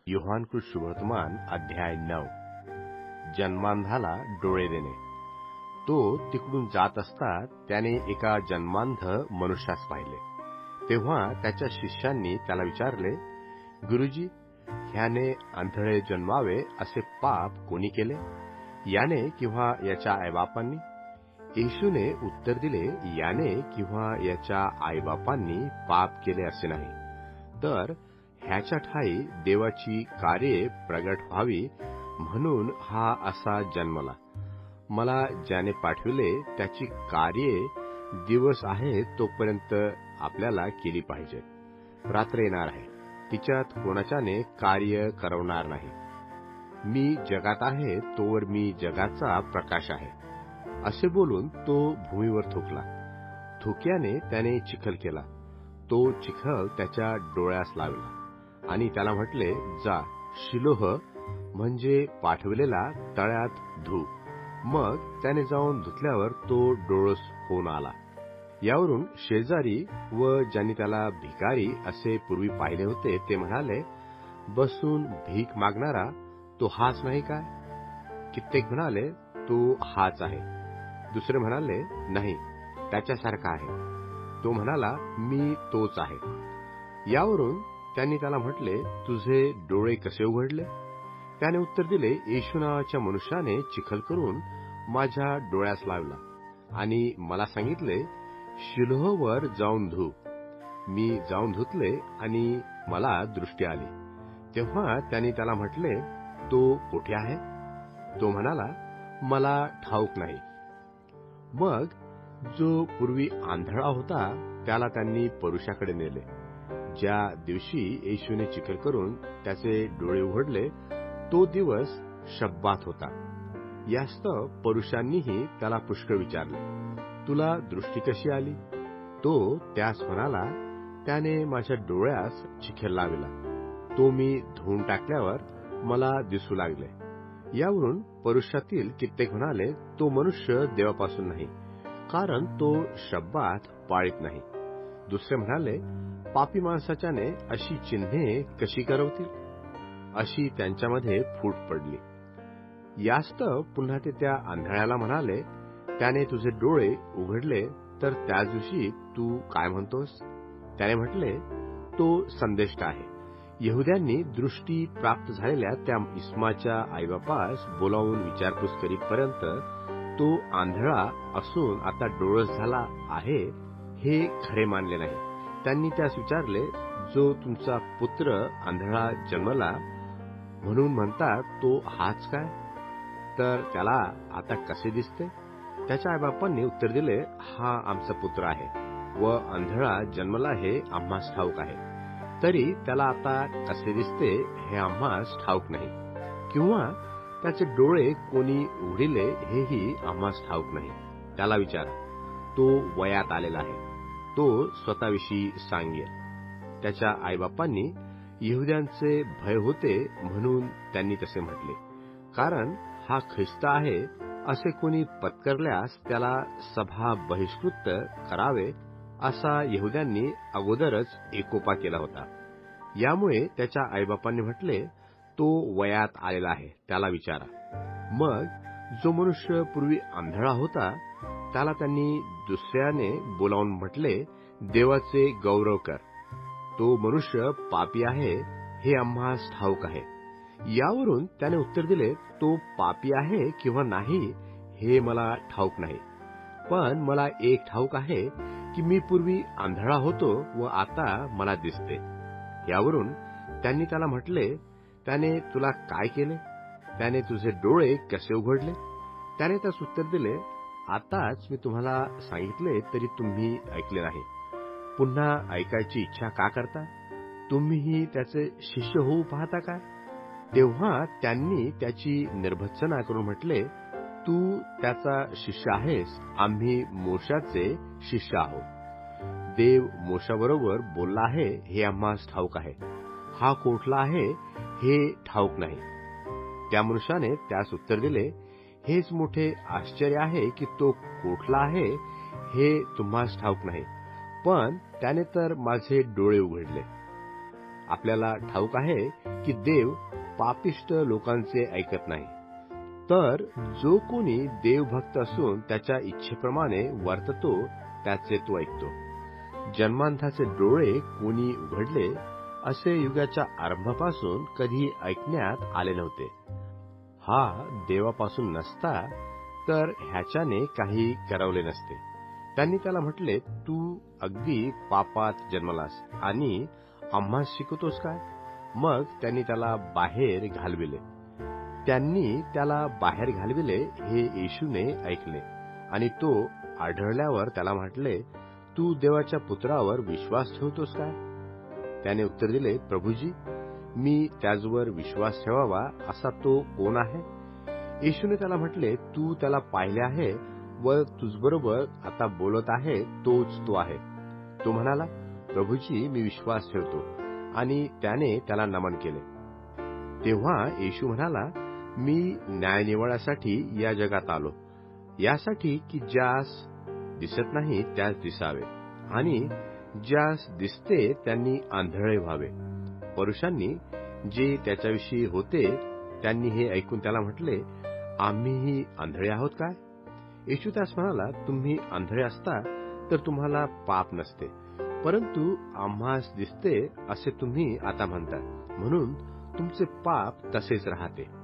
योहानकृत शुभवर्तमान अध्याय 9. जन्मांधाला डोळे देणे. तो तिकडून जात असता त्याने एका जन्मांध मनुष्यास पाहिले. तेव्हा त्याच्या शिष्यांनी त्याला विचारले, गुरुजी, ह्याने आंधळे जन्मावे असे पाप कोणी केले, याने किंवा याच्या आईबापांनी? येशूने उत्तर दिले, याने किंवा याच्या आईबापांनी पाप केले असे नाही, तर ह्याच्या ठायी देवाची कार्ये प्रगट व्हावी म्हणून हा असा जन्मला. मला ज्याने पाठविले त्याची कार्ये दिवस आहे तोपर्यंत आपल्याला केली पाहिजे. रात्र येणार आहे, तिच्यात कोणाच्याने कार्य करवणार नाही. मी जगात आहे तोवर मी जगाचा प्रकाश आहे. असे बोलून तो भूमीवर थुंकला. थुक्याने त्याने चिखल केला. तो चिखल त्याच्या डोळ्यास लावला आणि त्याला म्हटले, जा, शिलोह म्हणजे पाठविलेला तळ्यात धु. मग त्याने जाऊन धुतल्यावर तो डोळस होऊन आला. यावरून शेजारी व ज्यांनी त्याला भिकारी असे पूर्वी पाहिले होते ते म्हणाले, बसून भीक मागणारा तो हाच नाही काय? कित्येक म्हणाले, तो हाच आहे. दुसरे म्हणाले, नाही, त्याच्यासारखा आहे. तो म्हणाला, मी तोच आहे. यावरून त्यांनी त्याला म्हटले, तुझे डोळे कसे उघडले? त्याने उत्तर दिले, येशू नावाच्या मनुष्याने चिखल करून माझ्या डोळ्यास लावला आणि मला सांगितले, शिलोहवर जाऊन धु. मी जाऊन धुतले आणि मला दृष्टी आली. तेव्हा त्यांनी त्याला म्हटले, तो कोठे आहे? तो म्हणाला, मला ठाऊक नाही. मग जो पूर्वी आंधळा होता त्याला त्यांनी परुषाकडे नेले. ज्या दिवशी येशूने चिखल करून त्याचे डोळे उघडले तो दिवस शब्बात होता. यास्तव परुषांनीही त्याला पुष्कळ विचारले, तुला दृष्टी कशी आली? तो त्यास म्हणाला, त्याने माझ्या डोळ्यास चिखल लावला. तो मी धुवून टाकल्यावर मला दिसू लागले. यावरून परुषातील कित्येक म्हणाले, तो मनुष्य देवापासून नाही, कारण तो शब्बात पाळीत नाही. दुसरे म्हणाले, पापी माणसाच्याने अशी चिन्हे कशी करवतील? अशी त्यांच्यामध्ये फूट पडली. यास्तव पुन्हा ते त्या आंधळ्याला म्हणाले, त्याने तुझे डोळे उघडले तर त्या दिवशी तू काय म्हणतोस? त्याने म्हटले, तो संदेष्ट आहे. यहुद्यांनी दृष्टी प्राप्त झालेल्या त्या इस्माच्या आईबापास बोलावून विचारपूस करीपर्यंत तो आंधळा असून आता डोळस झाला आहे हे खरे मानले नाही. त्यांनी त्यास विचारले, जो तुमचा पुत्र आंधळा जन्मला म्हणून म्हणतात तो हाच काय? तर त्याला आता कसे दिसते? त्याच्या आईबापांनी उत्तर दिले, हा आमचा पुत्र आहे व आंधळा जन्मला हे आम्हास ठाऊक आहे. तरी त्याला आता कसे दिसते हे आम्हास ठाऊक नाही, किंवा त्याचे डोळे कोणी उघडिले हेही आम्हास ठाऊक नाही. त्याला विचारा, तो वयात आलेला आहे, तो स्वतःविषयी सांगेल. त्याच्या आईबापांनी यहुद्यांचे भय होते म्हणून त्यांनी तसे म्हटले, कारण हा ख्रिस्त आहे असे कोणी पत्करल्यास त्याला सभा बहिष्कृत करावे असा यहुद्यांनी अगोदरच एकोपा केला होता. यामुळे त्याच्या आईबापांनी म्हटले, तो वयात आलेला आहे, त्याला विचारा. मग जो मनुष्य पूर्वी आंधळा होता त्याला त्यांनी दुसऱ्याने बोलावून म्हटले, देवाचे गौरव कर. तो मनुष्य पापी आहे हे आम्हास ठाऊक आहे. यावरून त्याने उत्तर दिले, तो पापी आहे किंवा नाही हे मला ठाऊक नाही, पण मला एक ठाऊक आहे की मी पूर्वी आंधळा होतो व आता मला दिसते. यावरून त्यांनी त्याला म्हटले, त्याने तुला काय केले? त्याने तुझे डोळे कसे उघडले? त्याने त्यास उत्तर दिले, आताच मी तुम्हाला सांगितले तरी तुम्ही ऐकले नाही. पुन्हा ऐकायची इच्छा का करता? तुम्हीही त्याचे शिष्य होऊ पाहता काय? तेव्हा त्यांनी त्याची निर्भत्सना करून म्हटले, तू त्याचा शिष्य आहेस, आम्ही मोशाचे शिष्य आहोत. देव मोशाबरोबर बोलला आहे हे आम्हास ठाऊक आहे. हा कोठला आहे हे ठाऊक नाही. त्या मनुष्याने त्यास उत्तर दिले, हेच मोठे आश्चर्य आहे की तो कोठला आहे हे तुम्हास ठाऊक नाही, पण त्याने तर माझे डोळे उघडले. आपल्याला ठाऊक आहे की देव पापिष्ट लोकांचे ऐकत नाही. तर जो कोणी देवभक्त असून त्याच्या इच्छेप्रमाणे वर्ततो त्याचे तो ऐकतो. जन्मांधाचे डोळे कोणी उघडले असे युगाच्या आरंभापासून कधी ऐकण्यात आले नव्हते. हा देवापासून नसता तर ह्याच्याने काही करवले नसते. त्यांनी त्याला म्हटले, तू अगदी पापात जन्मलास आणि आम्हास शिकवतोस काय? मग त्यांनी त्याला बाहेर घालविले. त्यांनी त्याला बाहेर घालविले हे येशूने ऐकले आणि तो आढळल्यावर त्याला म्हटले, तू देवाच्या पुत्रावर विश्वास ठेवतोस काय? त्याने उत्तर दिले, प्रभुजी, मी त्याचवर विश्वास ठेवावा असा तो कोण आहे? येशूने त्याला म्हटले, तू त्याला पाहिले आहे व तुझबरोबर आता बोलत आहे तोच तो आहे. तो म्हणाला, प्रभुजी, मी विश्वास ठेवतो, आणि त्याने त्याला नमन केले. तेव्हा येशू म्हणाला, मी न्यायनिवाड्यासाठी या जगात आलो, यासाठी की ज्यास दिसत नाही त्यास दिसावे आणि ज्यास दिसते त्यांनी आंधळे व्हावे. पुरुषांनी जे त्याच्याविषयी होते त्यांनी हे ऐकून त्याला म्हटले, आम्हीही आंधळे आहोत काय? येशू त्यास म्हणाला, तुम्ही आंधळे असता तर तुम्हाला पाप नसते, परंतु आम्हास दिसते असे तुम्ही आता म्हणता, म्हणून तुमचे पाप तसेच राहते.